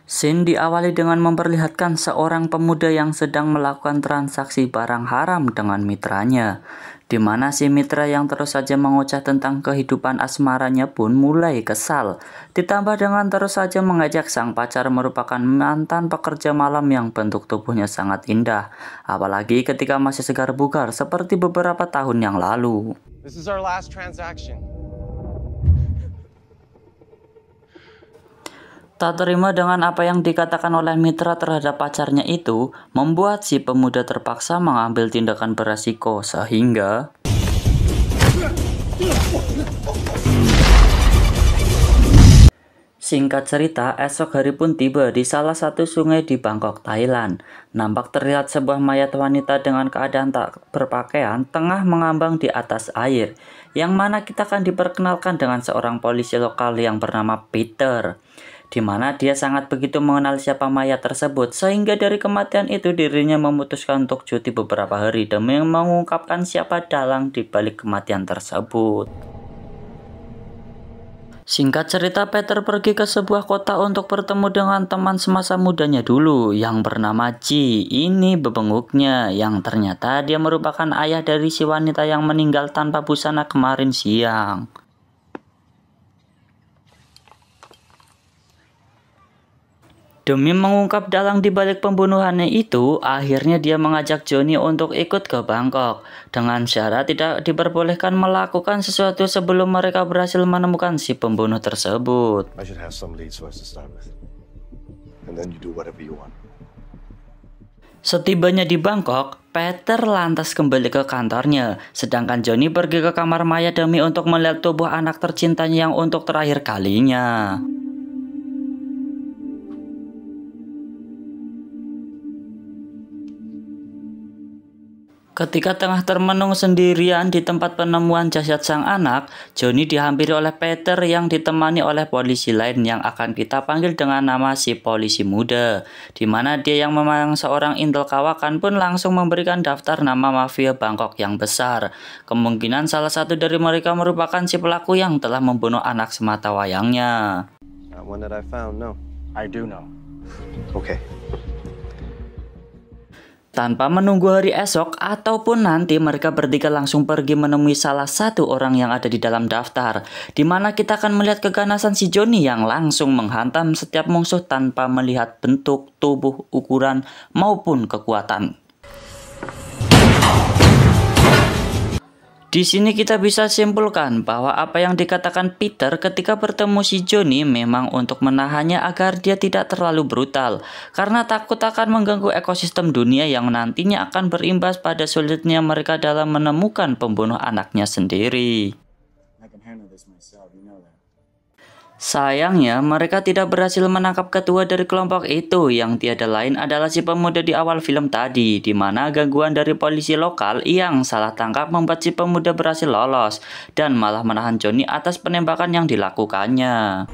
Scene diawali dengan memperlihatkan seorang pemuda yang sedang melakukan transaksi barang haram dengan mitranya, di mana si mitra yang terus saja mengoceh tentang kehidupan asmaranya pun mulai kesal, ditambah dengan terus saja mengajak sang pacar merupakan mantan pekerja malam yang bentuk tubuhnya sangat indah, apalagi ketika masih segar bugar seperti beberapa tahun yang lalu. This is our last transaction. Tak terima dengan apa yang dikatakan oleh mitra terhadap pacarnya itu, membuat si pemuda terpaksa mengambil tindakan beresiko sehingga singkat cerita, esok hari pun tiba di salah satu sungai di Bangkok, Thailand. Nampak terlihat sebuah mayat wanita dengan keadaan tak berpakaian tengah mengambang di atas air, yang mana kita akan diperkenalkan dengan seorang polisi lokal yang bernama Peter, di mana dia sangat begitu mengenal siapa mayat tersebut, sehingga dari kematian itu dirinya memutuskan untuk cuti beberapa hari demi mengungkapkan siapa dalang di balik kematian tersebut. Singkat cerita, Peter pergi ke sebuah kota untuk bertemu dengan teman semasa mudanya dulu yang bernama Ji. Ini bebenguknya yang ternyata dia merupakan ayah dari si wanita yang meninggal tanpa busana kemarin siang. Demi mengungkap dalang di balik pembunuhannya itu, akhirnya dia mengajak Johnny untuk ikut ke Bangkok dengan syarat tidak diperbolehkan melakukan sesuatu sebelum mereka berhasil menemukan si pembunuh tersebut. Setibanya di Bangkok, Peter lantas kembali ke kantornya, sedangkan Johnny pergi ke kamar mayat demi untuk melihat tubuh anak tercintanya yang untuk terakhir kalinya. Ketika tengah termenung sendirian di tempat penemuan jasad sang anak, Johnny dihampiri oleh Peter yang ditemani oleh polisi lain yang akan kita panggil dengan nama si polisi muda, di mana dia yang memang seorang intel kawakan pun langsung memberikan daftar nama mafia Bangkok yang besar. Kemungkinan salah satu dari mereka merupakan si pelaku yang telah membunuh anak semata wayangnya. Tanpa menunggu hari esok ataupun nanti, mereka bertiga langsung pergi menemui salah satu orang yang ada di dalam daftar, di mana kita akan melihat keganasan si Johnny yang langsung menghantam setiap musuh tanpa melihat bentuk, tubuh, ukuran, maupun kekuatan. Di sini kita bisa simpulkan bahwa apa yang dikatakan Peter ketika bertemu si Johnny memang untuk menahannya agar dia tidak terlalu brutal, karena takut akan mengganggu ekosistem dunia yang nantinya akan berimbas pada sulitnya mereka dalam menemukan pembunuh anaknya sendiri. Sayangnya, mereka tidak berhasil menangkap ketua dari kelompok itu yang tiada lain adalah si pemuda di awal film tadi, di mana gangguan dari polisi lokal yang salah tangkap membuat si pemuda berhasil lolos dan malah menahan Johnny atas penembakan yang dilakukannya.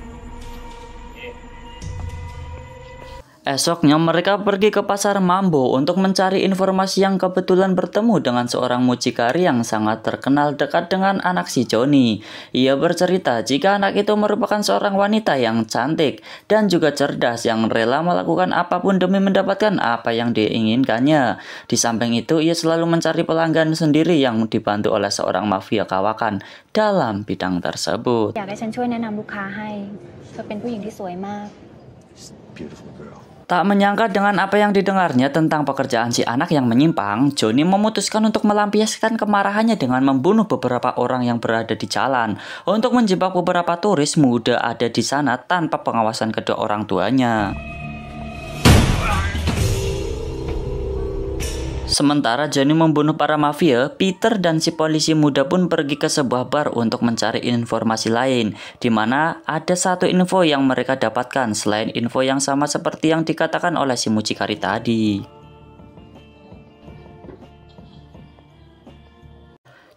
Esoknya mereka pergi ke pasar Mambo untuk mencari informasi yang kebetulan bertemu dengan seorang mucikari yang sangat terkenal dekat dengan anak si Johnny. Ia bercerita jika anak itu merupakan seorang wanita yang cantik dan juga cerdas yang rela melakukan apapun demi mendapatkan apa yang diinginkannya. Di samping itu, ia selalu mencari pelanggan sendiri yang dibantu oleh seorang mafia kawakan dalam bidang tersebut. Tak menyangka dengan apa yang didengarnya tentang pekerjaan si anak yang menyimpang, Johnny memutuskan untuk melampiaskan kemarahannya dengan membunuh beberapa orang yang berada di jalan untuk menjebak beberapa turis muda ada di sana tanpa pengawasan kedua orang tuanya. Sementara Johnny membunuh para mafia, Peter dan si polisi muda pun pergi ke sebuah bar untuk mencari informasi lain, di mana ada satu info yang mereka dapatkan selain info yang sama seperti yang dikatakan oleh si mucikari tadi.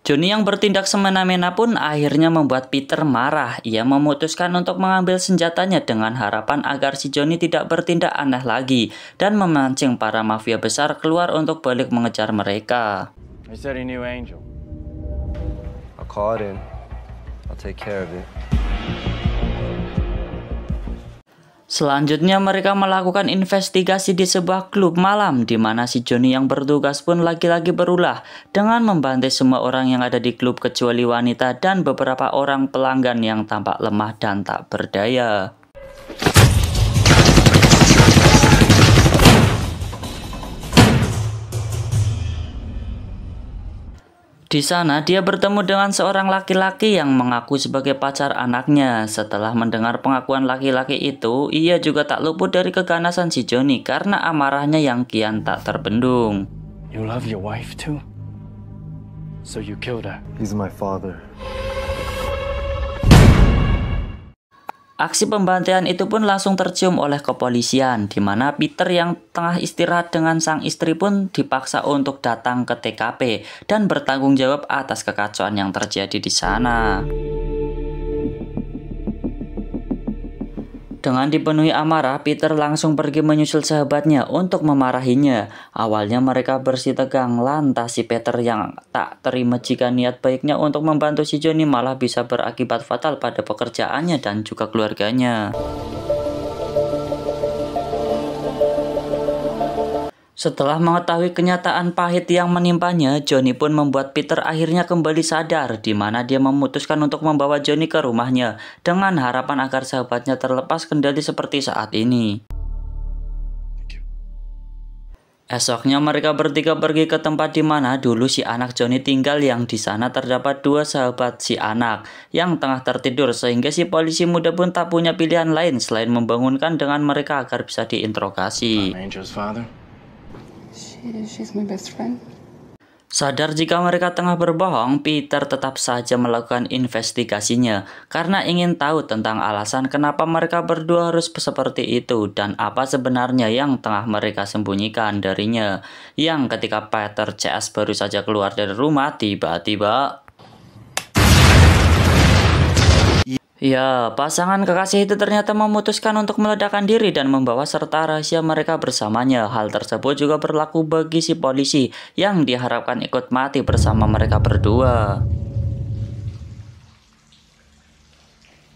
Johnny yang bertindak semena-mena pun akhirnya membuat Peter marah. Ia memutuskan untuk mengambil senjatanya dengan harapan agar si Johnny tidak bertindak aneh lagi dan memancing para mafia besar keluar untuk balik mengejar mereka. I'll call it in. I'll take care of it. Selanjutnya mereka melakukan investigasi di sebuah klub malam di mana si Johnny yang bertugas pun lagi-lagi berulah dengan membantai semua orang yang ada di klub kecuali wanita dan beberapa orang pelanggan yang tampak lemah dan tak berdaya. Di sana dia bertemu dengan seorang laki-laki yang mengaku sebagai pacar anaknya. Setelah mendengar pengakuan laki-laki itu, ia juga tak luput dari keganasan si Johnny karena amarahnya yang kian tak terbendung. You love your wife too? So you killed her? He's my father. Aksi pembantaian itu pun langsung tercium oleh kepolisian, di mana Peter yang tengah istirahat dengan sang istri pun dipaksa untuk datang ke TKP dan bertanggung jawab atas kekacauan yang terjadi di sana. Dengan dipenuhi amarah, Peter langsung pergi menyusul sahabatnya untuk memarahinya. Awalnya mereka bersih tegang, lantas si Peter yang tak terima jika niat baiknya untuk membantu si Johnny malah bisa berakibat fatal pada pekerjaannya dan juga keluarganya. Setelah mengetahui kenyataan pahit yang menimpanya, Johnny pun membuat Peter akhirnya kembali sadar, di mana dia memutuskan untuk membawa Johnny ke rumahnya dengan harapan agar sahabatnya terlepas kendali seperti saat ini. Esoknya mereka bertiga pergi ke tempat di mana dulu si anak Johnny tinggal, yang di sana terdapat dua sahabat si anak yang tengah tertidur, sehingga si polisi muda pun tak punya pilihan lain selain membangunkan dengan mereka agar bisa diinterogasi. Angel's father? She's my best friend. Sadar jika mereka tengah berbohong, Peter tetap saja melakukan investigasinya karena ingin tahu tentang alasan kenapa mereka berdua harus seperti itu dan apa sebenarnya yang tengah mereka sembunyikan darinya. Yang ketika Peter CS baru saja keluar dari rumah, tiba-tiba ya, pasangan kekasih itu ternyata memutuskan untuk meledakkan diri dan membawa serta rahasia mereka bersamanya. Hal tersebut juga berlaku bagi si polisi yang diharapkan ikut mati bersama mereka berdua.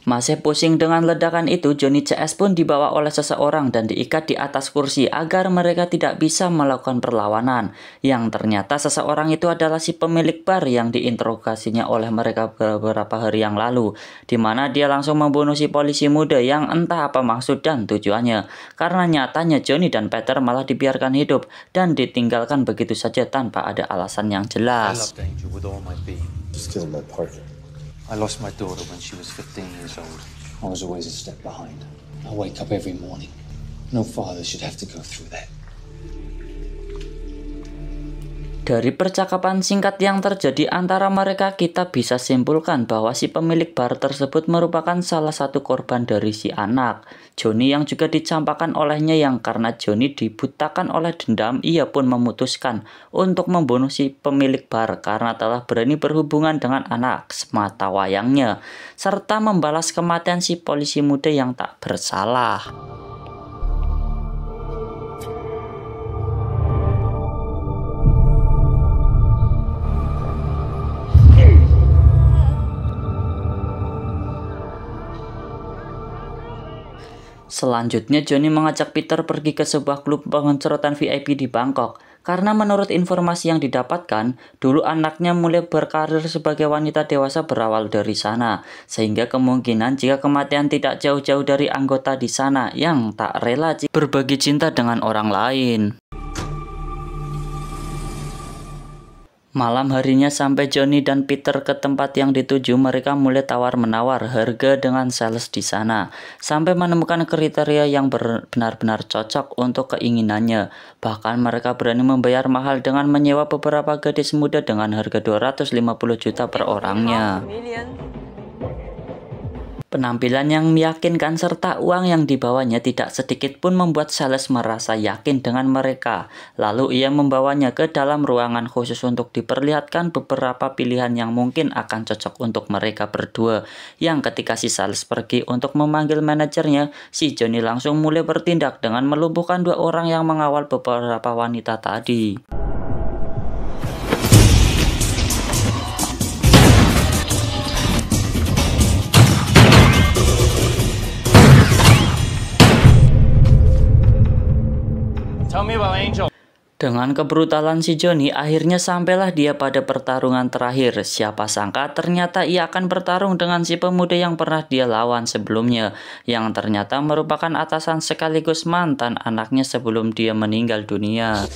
Masih pusing dengan ledakan itu, Johnny CS pun dibawa oleh seseorang dan diikat di atas kursi agar mereka tidak bisa melakukan perlawanan. Yang ternyata seseorang itu adalah si pemilik bar yang diinterogasinya oleh mereka beberapa hari yang lalu, di mana dia langsung membunuh si polisi muda yang entah apa maksud dan tujuannya. Karena nyatanya Johnny dan Peter malah dibiarkan hidup dan ditinggalkan begitu saja tanpa ada alasan yang jelas. Just killed my partner. I lost my daughter when she was 15 years old. I was always a step behind. I wake up every morning. No father should have to go through that. Dari percakapan singkat yang terjadi antara mereka, kita bisa simpulkan bahwa si pemilik bar tersebut merupakan salah satu korban dari si anak Johnny yang juga dicampakkan olehnya, yang karena Johnny dibutakan oleh dendam, ia pun memutuskan untuk membunuh si pemilik bar karena telah berani berhubungan dengan anak semata wayangnya, serta membalas kematian si polisi muda yang tak bersalah. Selanjutnya Johnny mengajak Peter pergi ke sebuah klub pengecoran VIP di Bangkok. Karena menurut informasi yang didapatkan, dulu anaknya mulai berkarir sebagai wanita dewasa berawal dari sana. Sehingga kemungkinan jika kematian tidak jauh-jauh dari anggota di sana yang tak rela berbagi cinta dengan orang lain. Malam harinya sampai Johnny dan Peter ke tempat yang dituju, mereka mulai tawar-menawar harga dengan sales di sana, sampai menemukan kriteria yang benar-benar cocok untuk keinginannya. Bahkan mereka berani membayar mahal dengan menyewa beberapa gadis muda dengan harga 250 juta per orangnya. Penampilan yang meyakinkan serta uang yang dibawanya tidak sedikit pun membuat sales merasa yakin dengan mereka. Lalu ia membawanya ke dalam ruangan khusus untuk diperlihatkan beberapa pilihan yang mungkin akan cocok untuk mereka berdua. Yang ketika si sales pergi untuk memanggil manajernya, si Johnny langsung mulai bertindak dengan melumpuhkan dua orang yang mengawal beberapa wanita tadi. Dengan kebrutalan si Johnny, akhirnya sampailah dia pada pertarungan terakhir. Siapa sangka ternyata ia akan bertarung dengan si pemuda yang pernah dia lawan sebelumnya, yang ternyata merupakan atasan sekaligus mantan anaknya sebelum dia meninggal dunia.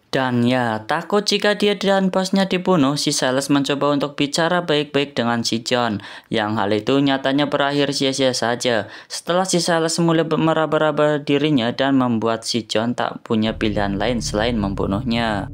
Dan ya, takut jika dia dan bosnya dibunuh, si Silas mencoba untuk bicara baik-baik dengan si John. Yang hal itu nyatanya berakhir sia-sia saja. Setelah si Silas mulai meraba-raba dirinya dan membuat si John tak punya pilihan lain selain membunuhnya.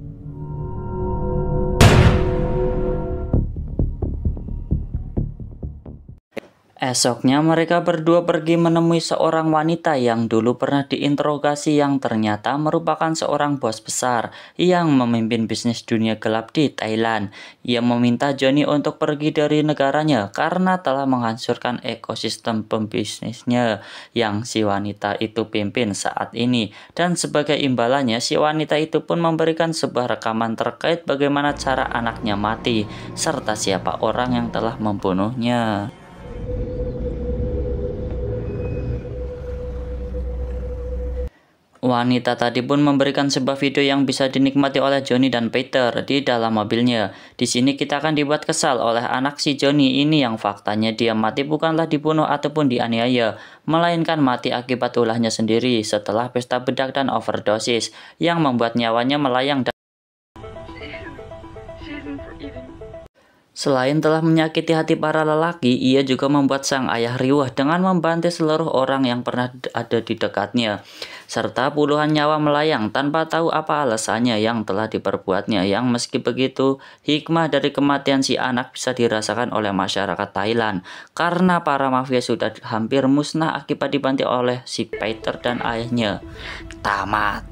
Esoknya mereka berdua pergi menemui seorang wanita yang dulu pernah diinterogasi yang ternyata merupakan seorang bos besar yang memimpin bisnis dunia gelap di Thailand. Ia meminta Johnny untuk pergi dari negaranya karena telah menghancurkan ekosistem pembisnisnya yang si wanita itu pimpin saat ini. Dan sebagai imbalannya, si wanita itu pun memberikan sebuah rekaman terkait bagaimana cara anaknya mati serta siapa orang yang telah membunuhnya. Wanita tadi pun memberikan sebuah video yang bisa dinikmati oleh Johnny dan Peter di dalam mobilnya. Di sini kita akan dibuat kesal oleh anak si Johnny ini yang faktanya dia mati bukanlah dibunuh ataupun dianiaya, melainkan mati akibat ulahnya sendiri setelah pesta bedak dan overdosis yang membuat nyawanya melayang. Selain telah menyakiti hati para lelaki, ia juga membuat sang ayah riwah dengan membantai seluruh orang yang pernah ada di dekatnya, serta puluhan nyawa melayang tanpa tahu apa alasannya yang telah diperbuatnya. Yang meski begitu, hikmah dari kematian si anak bisa dirasakan oleh masyarakat Thailand, karena para mafia sudah hampir musnah akibat dibantai oleh si Peter dan ayahnya. Tamat.